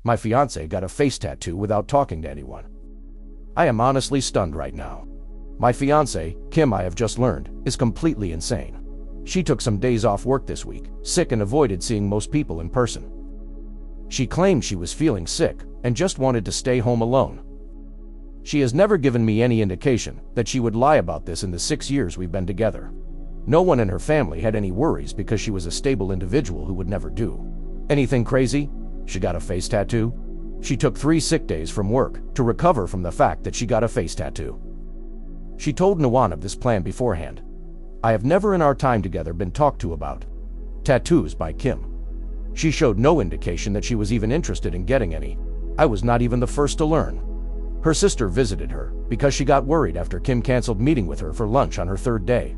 My fiancé got a face tattoo without talking to anyone. I am honestly stunned right now. My fiancé, Kim, I have just learned, is completely insane. She took some days off work this week, sick, and avoided seeing most people in person. She claimed she was feeling sick and just wanted to stay home alone. She has never given me any indication that she would lie about this in the 6 years we've been together. No one in her family had any worries because she was a stable individual who would never do anything crazy. She got a face tattoo. She took 3 sick days from work to recover from the fact that she got a face tattoo. She told no one of this plan beforehand. I have never in our time together been talked to about tattoos by Kim. She showed no indication that she was even interested in getting any. I was not even the first to learn. Her sister visited her because she got worried after Kim canceled meeting with her for lunch on her 3rd day.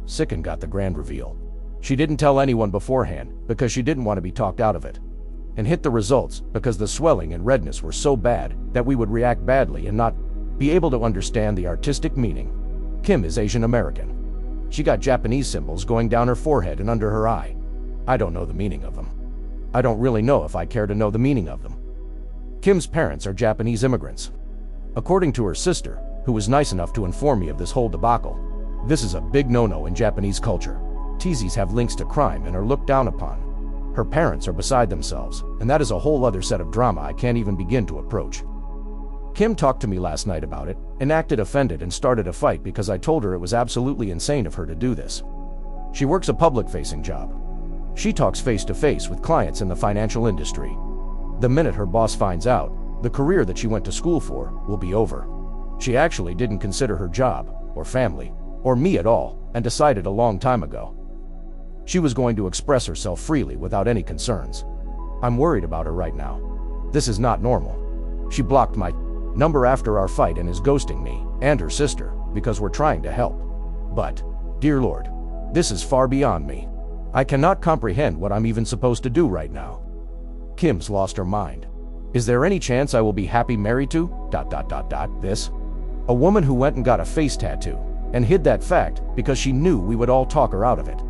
Sick and got the grand reveal. She didn't tell anyone beforehand because she didn't want to be talked out of it, and hit the results because the swelling and redness were so bad that we would react badly and not be able to understand the artistic meaning. Kim is Asian American. She got Japanese symbols going down her forehead and under her eye. I don't know the meaning of them. I don't really know if I care to know the meaning of them. Kim's parents are Japanese immigrants. According to her sister, who was nice enough to inform me of this whole debacle, this is a big no-no in Japanese culture. Teasies have links to crime and are looked down upon. Her parents are beside themselves, and that is a whole other set of drama I can't even begin to approach. Kim talked to me last night about it and acted offended and started a fight because I told her it was absolutely insane of her to do this. She works a public-facing job. She talks face-to-face with clients in the financial industry. The minute her boss finds out, the career that she went to school for will be over. She actually didn't consider her job, or family, or me at all, and decided a long time ago she was going to express herself freely without any concerns. I'm worried about her right now. This is not normal. She blocked my number after our fight and is ghosting me and her sister because we're trying to help. But, dear Lord, this is far beyond me. I cannot comprehend what I'm even supposed to do right now. Kim's lost her mind. Is there any chance I will be happy married to this? A woman who went and got a face tattoo and hid that fact because she knew we would all talk her out of it.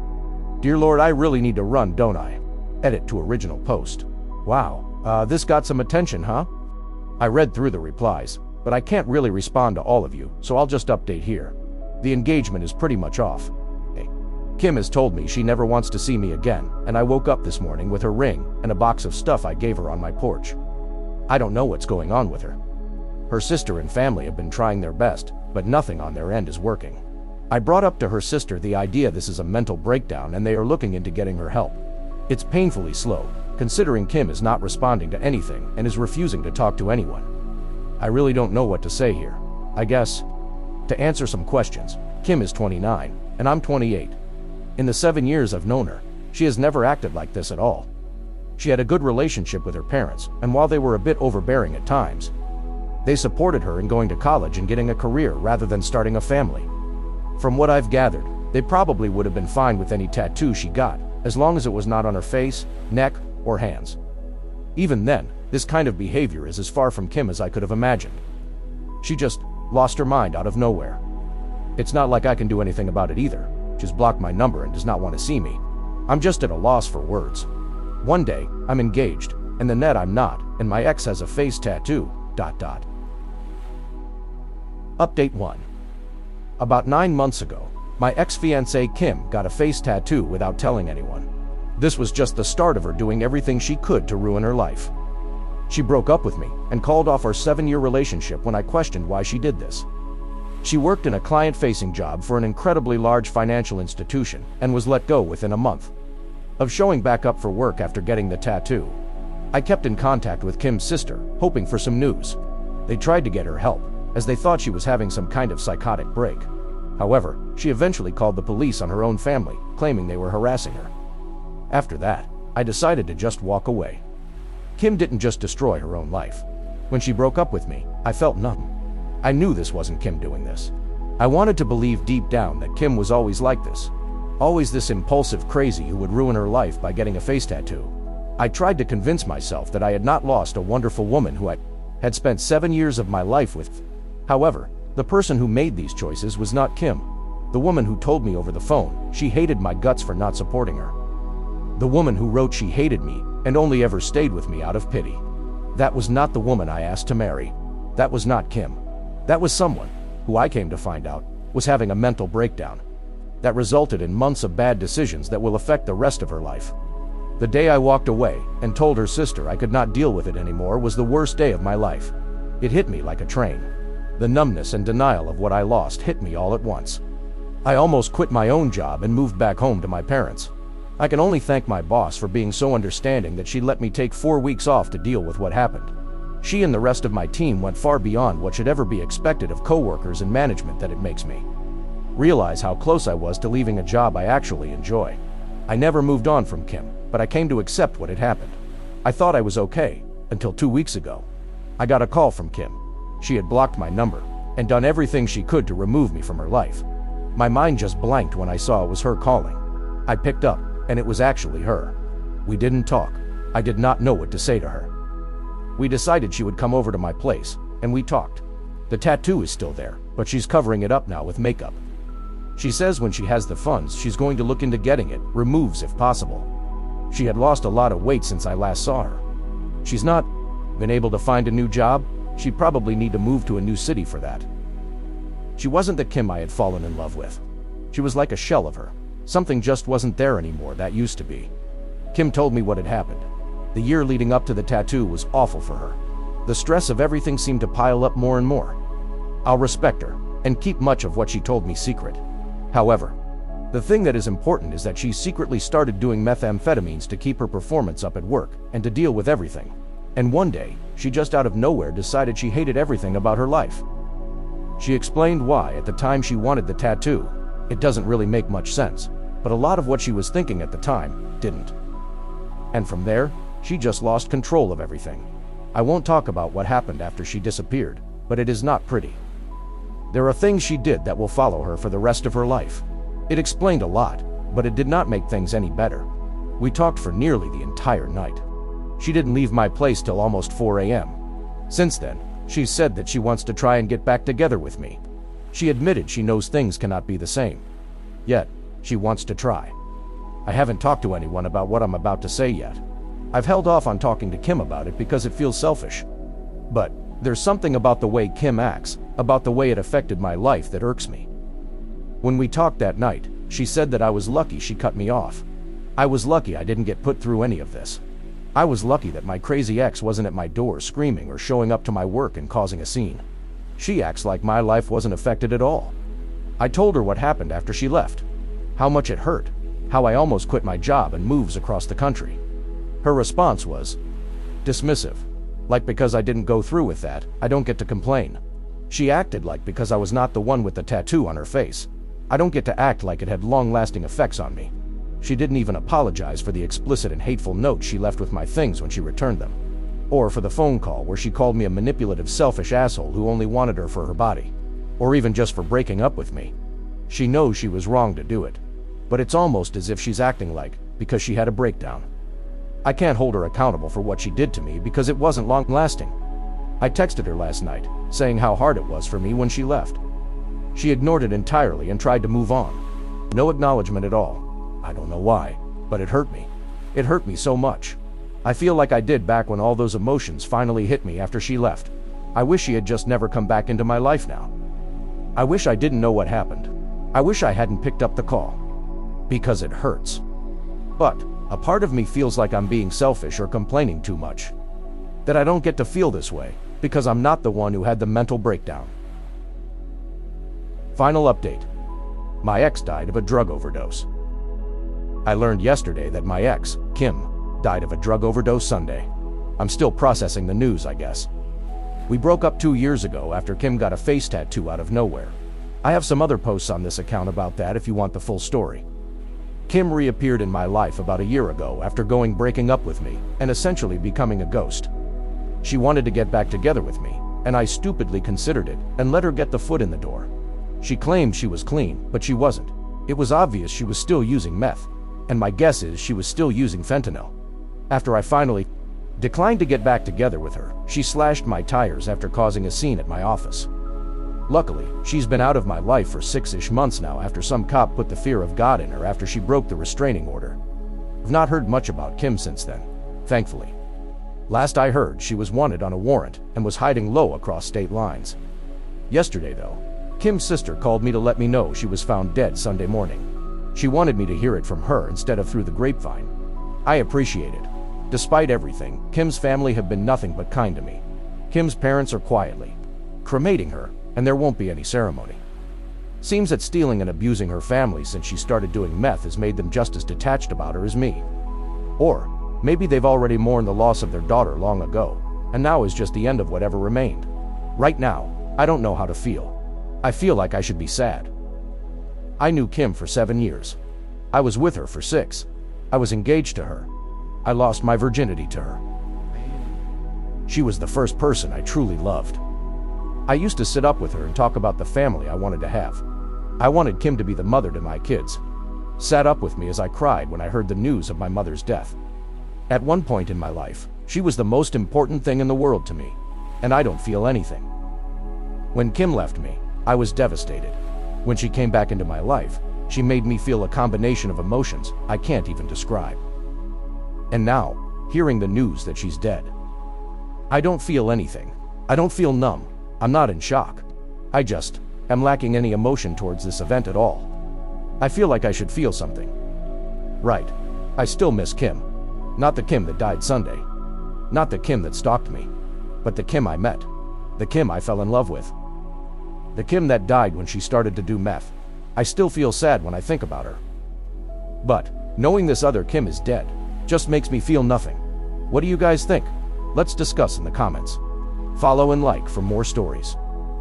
Dear Lord, I really need to run, don't I? Edit to original post. Wow, this got some attention, huh? I read through the replies, but I can't really respond to all of you, so I'll just update here. The engagement is pretty much off. Kim has told me she never wants to see me again, and I woke up this morning with her ring and a box of stuff I gave her on my porch. I don't know what's going on with her. Her sister and family have been trying their best, but nothing on their end is working. I brought up to her sister the idea this is a mental breakdown and they are looking into getting her help. It's painfully slow, considering Kim is not responding to anything and is refusing to talk to anyone. I really don't know what to say here. I guess, to answer some questions, Kim is 29, and I'm 28. In the 7 years I've known her, she has never acted like this at all. She had a good relationship with her parents, and while they were a bit overbearing at times, they supported her in going to college and getting a career rather than starting a family. From what I've gathered, they probably would have been fine with any tattoo she got, as long as it was not on her face, neck, or hands. Even then, this kind of behavior is as far from Kim as I could have imagined. She just lost her mind out of nowhere. It's not like I can do anything about it either. She's blocked my number and does not want to see me. I'm just at a loss for words. One day, I'm engaged, and the net I'm not, and my ex has a face tattoo, ... Update 1. About 9 months ago, my ex-fiancé Kim got a face tattoo without telling anyone. This was just the start of her doing everything she could to ruin her life. She broke up with me and called off our 7-year relationship when I questioned why she did this. She worked in a client-facing job for an incredibly large financial institution and was let go within a month of showing back up for work after getting the tattoo. I kept in contact with Kim's sister, hoping for some news. They tried to get her help, as they thought she was having some kind of psychotic break. However, she eventually called the police on her own family, claiming they were harassing her. After that, I decided to just walk away. Kim didn't just destroy her own life. When she broke up with me, I felt numb. I knew this wasn't Kim doing this. I wanted to believe deep down that Kim was always like this. Always this impulsive crazy who would ruin her life by getting a face tattoo. I tried to convince myself that I had not lost a wonderful woman who I had spent 7 years of my life with. However, the person who made these choices was not Kim. The woman who told me over the phone she hated my guts for not supporting her. The woman who wrote she hated me and only ever stayed with me out of pity. That was not the woman I asked to marry. That was not Kim. That was someone who I came to find out was having a mental breakdown that resulted in months of bad decisions that will affect the rest of her life. The day I walked away and told her sister I could not deal with it anymore was the worst day of my life. It hit me like a train. The numbness and denial of what I lost hit me all at once. I almost quit my own job and moved back home to my parents. I can only thank my boss for being so understanding that she let me take 4 weeks off to deal with what happened. She and the rest of my team went far beyond what should ever be expected of coworkers and management that it makes me realize how close I was to leaving a job I actually enjoy. I never moved on from Kim, but I came to accept what had happened. I thought I was okay, until 2 weeks ago. I got a call from Kim. She had blocked my number and done everything she could to remove me from her life. My mind just blanked when I saw it was her calling. I picked up, and it was actually her. We didn't talk. I did not know what to say to her. We decided she would come over to my place, and we talked. The tattoo is still there, but she's covering it up now with makeup. She says when she has the funds, she's going to look into getting it removed if possible. She had lost a lot of weight since I last saw her. She's not been able to find a new job. She'd probably need to move to a new city for that. She wasn't the Kim I had fallen in love with. She was like a shell of her. Something just wasn't there anymore that used to be. Kim told me what had happened. The year leading up to the tattoo was awful for her. The stress of everything seemed to pile up more and more. I'll respect her and keep much of what she told me secret. However, the thing that is important is that she secretly started doing methamphetamines to keep her performance up at work and to deal with everything. And one day, she just out of nowhere decided she hated everything about her life. She explained why at the time she wanted the tattoo. It doesn't really make much sense, but a lot of what she was thinking at the time didn't. And from there, she just lost control of everything. I won't talk about what happened after she disappeared, but it is not pretty. There are things she did that will follow her for the rest of her life. It explained a lot, but it did not make things any better. We talked for nearly the entire night. She didn't leave my place till almost 4 a.m. Since then, she's said that she wants to try and get back together with me. She admitted she knows things cannot be the same. Yet, she wants to try. I haven't talked to anyone about what I'm about to say yet. I've held off on talking to Kim about it because it feels selfish. But there's something about the way Kim acts, about the way it affected my life that irks me. When we talked that night, she said that I was lucky she cut me off. I was lucky I didn't get put through any of this. I was lucky that my crazy ex wasn't at my door screaming or showing up to my work and causing a scene. She acts like my life wasn't affected at all. I told her what happened after she left. How much it hurt. How I almost quit my job and moves across the country. Her response was dismissive. Like because I didn't go through with that, I don't get to complain. She acted like because I was not the one with the tattoo on her face, I don't get to act like it had long-lasting effects on me. She didn't even apologize for the explicit and hateful note she left with my things when she returned them. Or for the phone call where she called me a manipulative, selfish asshole who only wanted her for her body. Or even just for breaking up with me. She knows she was wrong to do it. But it's almost as if she's acting like, because she had a breakdown. I can't hold her accountable for what she did to me because it wasn't long-lasting. I texted her last night, saying how hard it was for me when she left. She ignored it entirely and tried to move on. No acknowledgement at all. I don't know why, but it hurt me. It hurt me so much. I feel like I did back when all those emotions finally hit me after she left. I wish she had just never come back into my life now. I wish I didn't know what happened. I wish I hadn't picked up the call. Because it hurts. But a part of me feels like I'm being selfish or complaining too much. That I don't get to feel this way, because I'm not the one who had the mental breakdown. Final update. My ex died of a drug overdose. I learned yesterday that my ex, Kim, died of a drug overdose Sunday. I'm still processing the news, I guess. We broke up 2 years ago after Kim got a face tattoo out of nowhere. I have some other posts on this account about that if you want the full story. Kim reappeared in my life about a year ago after breaking up with me and essentially becoming a ghost. She wanted to get back together with me, and I stupidly considered it and let her get the foot in the door. She claimed she was clean, but she wasn't. It was obvious she was still using meth, and my guess is she was still using fentanyl. After I finally declined to get back together with her, she slashed my tires after causing a scene at my office. Luckily, she's been out of my life for 6-ish months now after some cop put the fear of God in her after she broke the restraining order. I've not heard much about Kim since then, thankfully. Last I heard, she was wanted on a warrant and was hiding low across state lines. Yesterday, though, Kim's sister called me to let me know she was found dead Sunday morning. She wanted me to hear it from her instead of through the grapevine. I appreciate it. Despite everything, Kim's family have been nothing but kind to me. Kim's parents are quietly cremating her, and there won't be any ceremony. Seems that stealing and abusing her family since she started doing meth has made them just as detached about her as me. Or maybe they've already mourned the loss of their daughter long ago, and now is just the end of whatever remained. Right now, I don't know how to feel. I feel like I should be sad. I knew Kim for 7 years. I was with her for 6. I was engaged to her. I lost my virginity to her. She was the first person I truly loved. I used to sit up with her and talk about the family I wanted to have. I wanted Kim to be the mother to my kids. Sat up with me as I cried when I heard the news of my mother's death. At one point in my life, she was the most important thing in the world to me, and I don't feel anything. When Kim left me, I was devastated. When she came back into my life, she made me feel a combination of emotions I can't even describe. And now, hearing the news that she's dead, I don't feel anything. I don't feel numb. I'm not in shock. I just am lacking any emotion towards this event at all. I feel like I should feel something. Right. I still miss Kim. Not the Kim that died Sunday. Not the Kim that stalked me. But the Kim I met. The Kim I fell in love with. The Kim that died when she started to do meth. I still feel sad when I think about her. But knowing this other Kim is dead just makes me feel nothing. What do you guys think? Let's discuss in the comments. Follow and like for more stories.